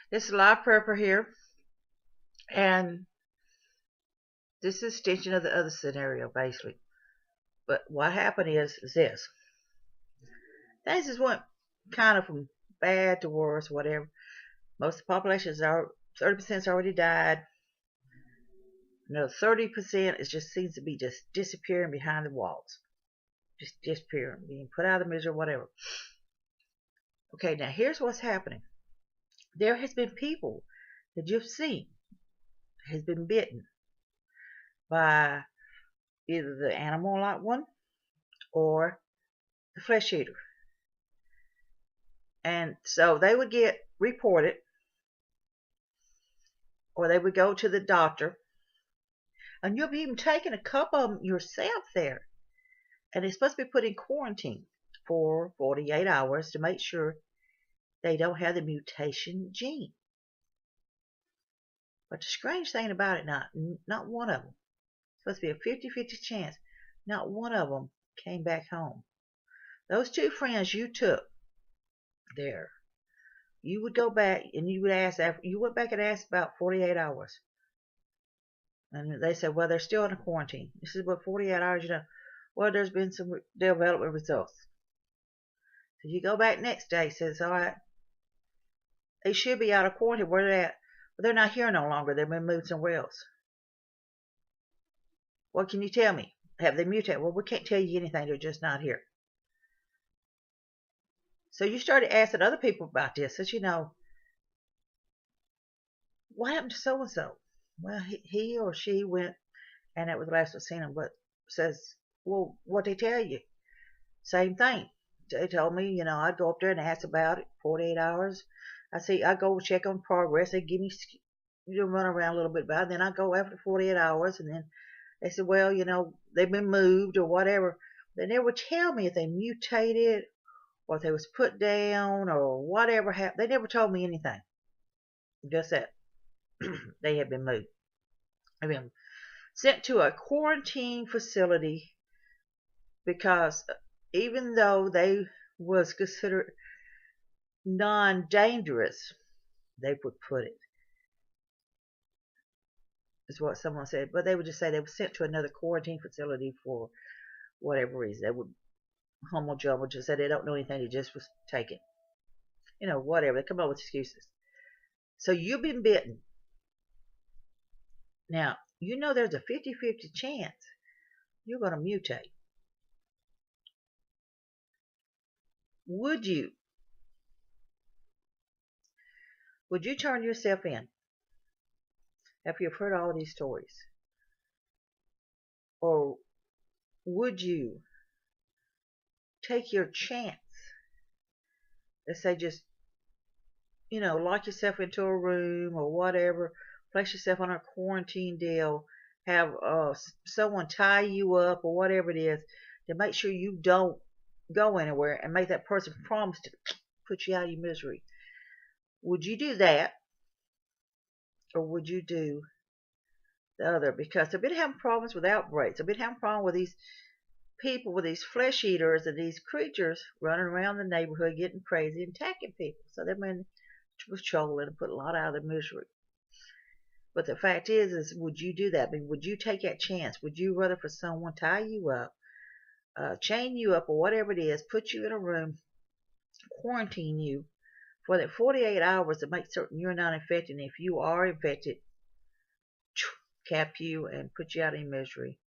This is a live prepper here, and this is an extension of the other scenario, basically. But what happened is this. Things just went kind of from bad to worse, whatever. Most of the population is 30% has already died. Another 30% is just seems to be just disappearing behind the walls. Just disappearing, being put out of the misery, whatever. Okay, now here's what's happening. There has been people that you've seen has been bitten by either the animal like one or the flesh eater. And so they would get reported, or they would go to the doctor, and you'll be even taking a couple of them yourself there. And they're supposed to be put in quarantine for 48 hours to make sure they don't have the mutation gene. But the strange thing about it, not one of them, it's supposed to be a 50-50 chance, not one of them came back home. Those two friends you took there, you would go back and you would ask, you went back and asked about 48 hours. And they said, well, they're still in a quarantine. This is what 48 hours, well, there's been some development results. So you go back next day, says, all right, they should be out of quarantine. Where they're at? Well, they're not here no longer. They've been moved somewhere else. What can you tell me? Have they mutated? Well, we can't tell you anything. They're just not here. So you started asking other people about this. Says, what happened to so-and-so? Well, he or she went, and that was the last I've seen him, but says, well, what they tell you? Same thing. They told me, I'd go up there and ask about it, 48 hours. I'd go check on progress. They give me, run around a little bit about it. Then I go after 48 hours, and then they said, well, they've been moved or whatever. They never tell me if they mutated or if they was put down or whatever happened. They never told me anything. Just that they had been moved. They've been sent to a quarantine facility because even though they was considered non-dangerous, they would put it, is what someone said, but they would just say they were sent to another quarantine facility for whatever reason. They would humble jumble, just say they don't know anything, they just was taken. Whatever, they come up with excuses. So you've been bitten. Now, there's a 50-50 chance you're going to mutate. Would you turn yourself in after you've heard all these stories? Or would you take your chance? Let's say just, lock yourself into a room or whatever, place yourself on a quarantine deal, have someone tie you up or whatever it is to make sure you don't go anywhere and make that person promise to put you out of your misery. Would you do that? Or would you do the other? Because they've been having problems with outbreaks. They've been having problems with these people, with these flesh eaters and these creatures running around the neighborhood getting crazy and attacking people. So they've been patrolling and put a lot out of their misery. But the fact is would you do that? I mean, would you take that chance? Would you rather for someone tie you up, chain you up or whatever it is, put you in a room, quarantine you for that 48 hours to make certain you're not infected, and if you are infected, cap you and put you out of your misery?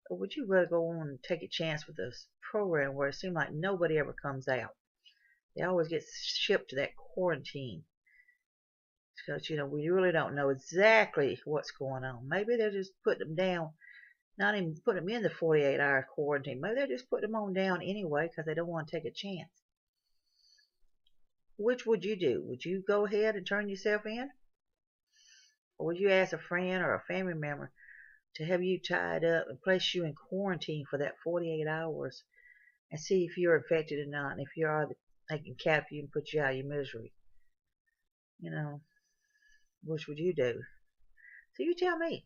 Or would you rather go on and take a chance with this program where it seems like nobody ever comes out? They always get shipped to that quarantine. Because, we really don't know exactly what's going on. Maybe they're just putting them down, not even putting them in the 48-hour quarantine. Maybe they're just putting them on down anyway because they don't want to take a chance. Which would you do? Would you go ahead and turn yourself in? Or would you ask a friend or a family member to have you tied up and place you in quarantine for that 48 hours and see if you're infected or not? And if you are, they can cap you and put you out of your misery. Which would you do? So you tell me.